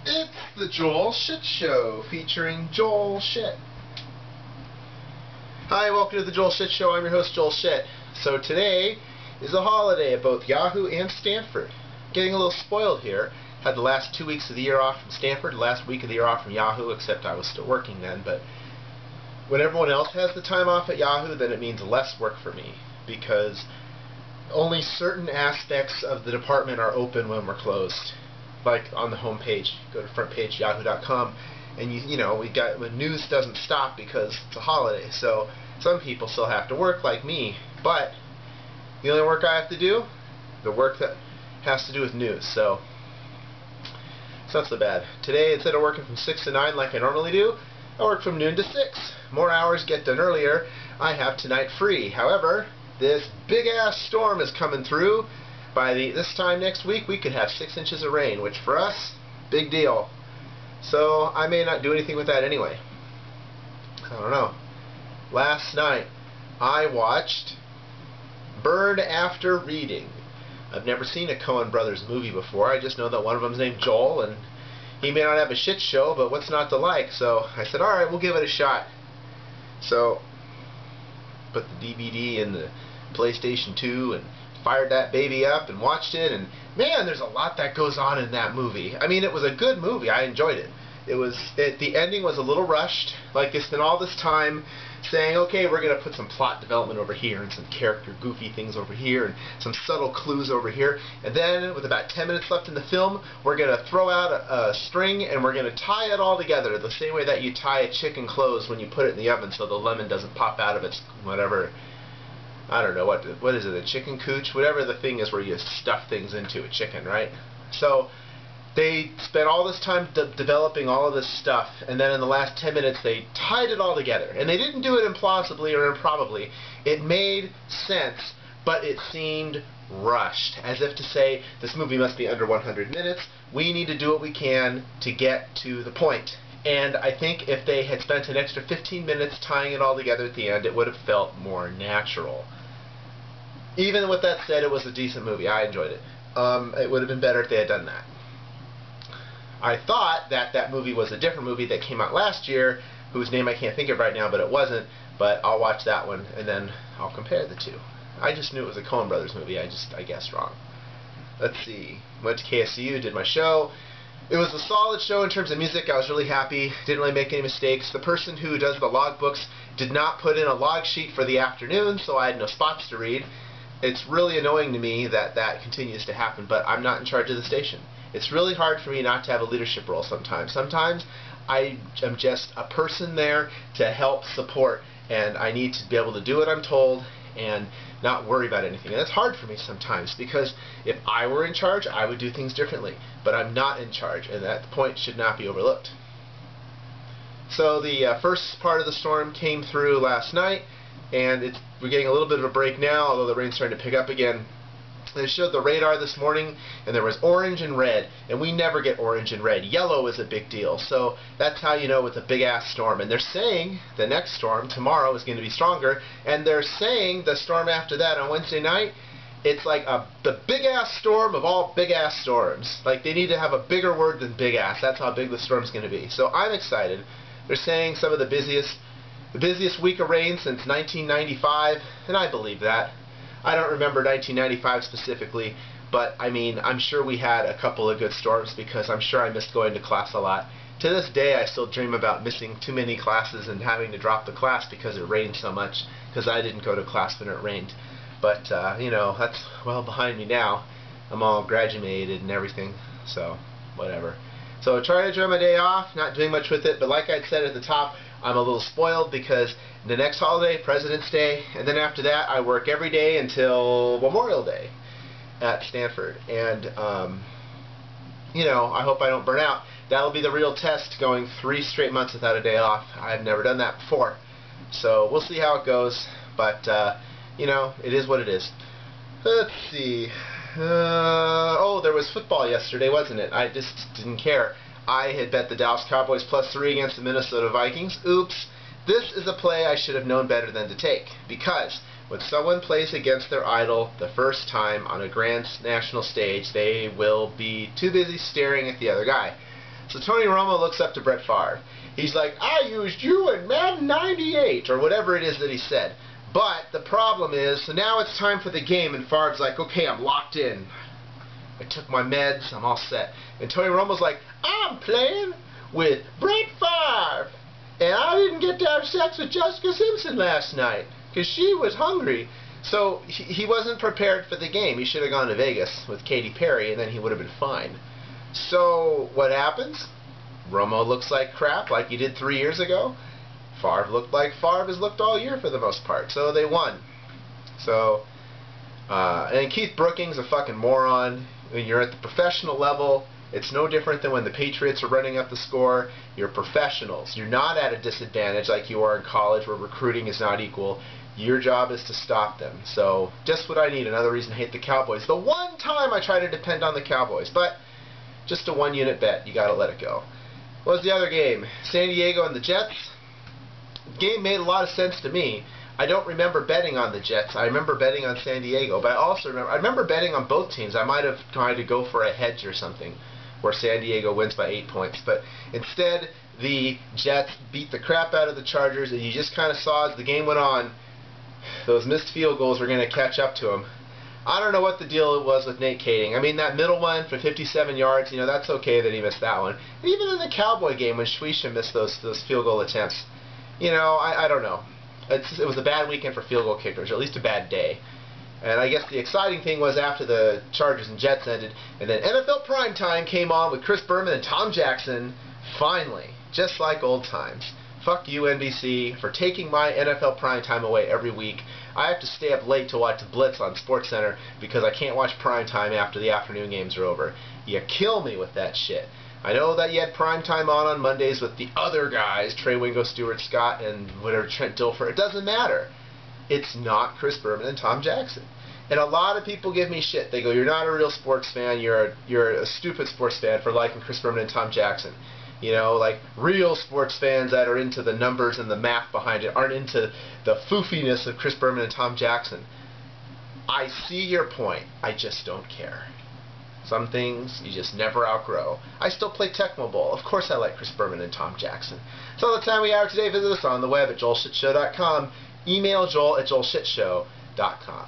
It's the Joel Shit Show, featuring Joel Shit. Hi, welcome to the Joel Shit Show. I'm your host, Joel Shit. So today is a holiday at both Yahoo and Stanford. Getting a little spoiled here. Had the last 2 weeks of the year off from Stanford, the last week of the year off from Yahoo, except I was still working then. But when everyone else has the time off at Yahoo, then it means less work for me, because only certain aspects of the department are open when we're closed. Like on the home page, go to front page yahoo.com, and you know when news doesn't stop because it's a holiday. So some people still have to work, like me. But the only work I have to do, the work that has to do with news. So it's not so bad. Today, instead of working from 6 to 9 like I normally do, I work from noon to 6. More hours get done earlier. I have tonight free. However, this big ass storm is coming through. By this time next week, we could have 6 inches of rain, which for us, big deal. So I may not do anything with that anyway. I don't know. Last night, I watched Burn After Reading. I've never seen a Coen Brothers movie before. I just know that one of them's named Joel, and he may not have a shit show, but what's not to like? So I said, alright, we'll give it a shot. So, put the DVD in the PlayStation 2 and fired that baby up and watched it, and man, there's a lot that goes on in that movie. I mean, it was a good movie. I enjoyed it. The ending was a little rushed. Like, they spent all this time saying, okay, we're going to put some plot development over here and some character goofy things over here and some subtle clues over here, and then with about 10 minutes left in the film, we're going to throw out a string and we're going to tie it all together the same way that you tie a chicken closed when you put it in the oven so the lemon doesn't pop out of its whatever. I don't know, what is it, a chicken cooch? Whatever the thing is where you stuff things into a chicken, right? So they spent all this time developing all of this stuff, and then in the last 10 minutes they tied it all together. And they didn't do it implausibly or improbably. It made sense, but it seemed rushed, as if to say, this movie must be under 100 minutes. We need to do what we can to get to the point. And I think if they had spent an extra 15 minutes tying it all together at the end, it would have felt more natural. Even with that said, it was a decent movie. I enjoyed it. It would have been better if they had done that. I thought that movie was a different movie that came out last year, whose name I can't think of right now, but it wasn't. But I'll watch that one, and then I'll compare the two. I just knew it was a Coen Brothers movie. I guessed wrong. Let's see. Went to KSCU, did my show. It was a solid show in terms of music. I was really happy. Didn't really make any mistakes. The person who does the log books did not put in a log sheet for the afternoon, so I had no spots to read. It's really annoying to me that that continues to happen, but I'm not in charge of the station. It's really hard for me not to have a leadership role sometimes. Sometimes I am just a person there to help support, and I need to be able to do what I'm told and not worry about anything. And it's hard for me sometimes, because if I were in charge, I would do things differently. But I'm not in charge, and that point should not be overlooked. So the first part of the storm came through last night, and we're getting a little bit of a break now, although the rain's starting to pick up again. They showed the radar this morning, and there was orange and red, and we never get orange and red. Yellow is a big deal, so that's how you know it's a big-ass storm. And they're saying the next storm, tomorrow, is going to be stronger, and they're saying the storm after that on Wednesday night, it's like the big-ass storm of all big-ass storms. Like, they need to have a bigger word than big-ass. That's how big the storm's going to be. So I'm excited. They're saying some of the busiest week of rain since 1995, and I believe that. I don't remember 1995 specifically, but I mean, I'm sure we had a couple of good storms, because I'm sure I missed going to class a lot. To this day, I still dream about missing too many classes and having to drop the class because it rained so much, because I didn't go to class when it rained. But, you know, that's well behind me now. I'm all graduated and everything, so whatever. So I try to enjoy my day off, not doing much with it, but like I said at the top, I'm a little spoiled because the next holiday, President's Day, and then after that I work every day until Memorial Day at Stanford. And, you know, I hope I don't burn out. That'll be the real test, going 3 straight months without a day off. I've never done that before. So we'll see how it goes, but, you know, it is what it is. Let's see. Oh, there was football yesterday, wasn't it? I just didn't care. I had bet the Dallas Cowboys +3 against the Minnesota Vikings. Oops. This is a play I should have known better than to take, because when someone plays against their idol the first time on a grand national stage, they will be too busy staring at the other guy. So Tony Romo looks up to Brett Favre. He's like, I used you in Madden 98, or whatever it is that he said. But the problem is, so now it's time for the game, and Favre's like, okay, I'm locked in. I took my meds, I'm all set. And Tony Romo's like, I'm playing with Brett Favre, and I didn't get to have sex with Jessica Simpson last night, because she was hungry. So he wasn't prepared for the game. He should have gone to Vegas with Katy Perry, and then he would have been fine. So what happens? Romo looks like crap, like he did 3 years ago. Favre looked like Favre has looked all year for the most part. So they won. So, and Keith Brookings, a fucking moron. When you're at the professional level, it's no different than when the Patriots are running up the score. You're professionals. You're not at a disadvantage like you are in college where recruiting is not equal. Your job is to stop them. So, just what I need. Another reason to hate the Cowboys. The one time I try to depend on the Cowboys. But, just a one-unit bet. You gotta let it go. What was the other game? San Diego and the Jets. The game made a lot of sense to me. I don't remember betting on the Jets. I remember betting on San Diego. But I remember betting on both teams. I might have tried to go for a hedge or something where San Diego wins by 8 points. But instead, the Jets beat the crap out of the Chargers, and you just kind of saw as the game went on, those missed field goals were going to catch up to him. I don't know what the deal was with Nate Kading. I mean, that middle one for 57 yards, you know, that's okay that he missed that one. And even in the Cowboy game when Shwisha missed those field goal attempts, you know, I don't know. It was a bad weekend for field goal kickers, or at least a bad day. And I guess the exciting thing was after the Chargers and Jets ended, and then NFL Primetime came on with Chris Berman and Tom Jackson, finally, just like old times. Fuck you, NBC, for taking my NFL Primetime away every week. I have to stay up late to watch the Blitz on SportsCenter because I can't watch Primetime after the afternoon games are over. You kill me with that shit. I know that you had Primetime on Mondays with the other guys, Trey Wingo, Stuart Scott, and whatever, Trent Dilfer. It doesn't matter. It's not Chris Berman and Tom Jackson. And a lot of people give me shit. They go, you're not a real sports fan. You're a stupid sports fan for liking Chris Berman and Tom Jackson. You know, like real sports fans that are into the numbers and the math behind it aren't into the foofiness of Chris Berman and Tom Jackson. I see your point. I just don't care. Some things you just never outgrow. I still play Tecmo Bowl. Of course I like Chris Berman and Tom Jackson. That's all the time we have today. Visit us on the web at joelshitshow.com. Email joel@joelshitshow.com.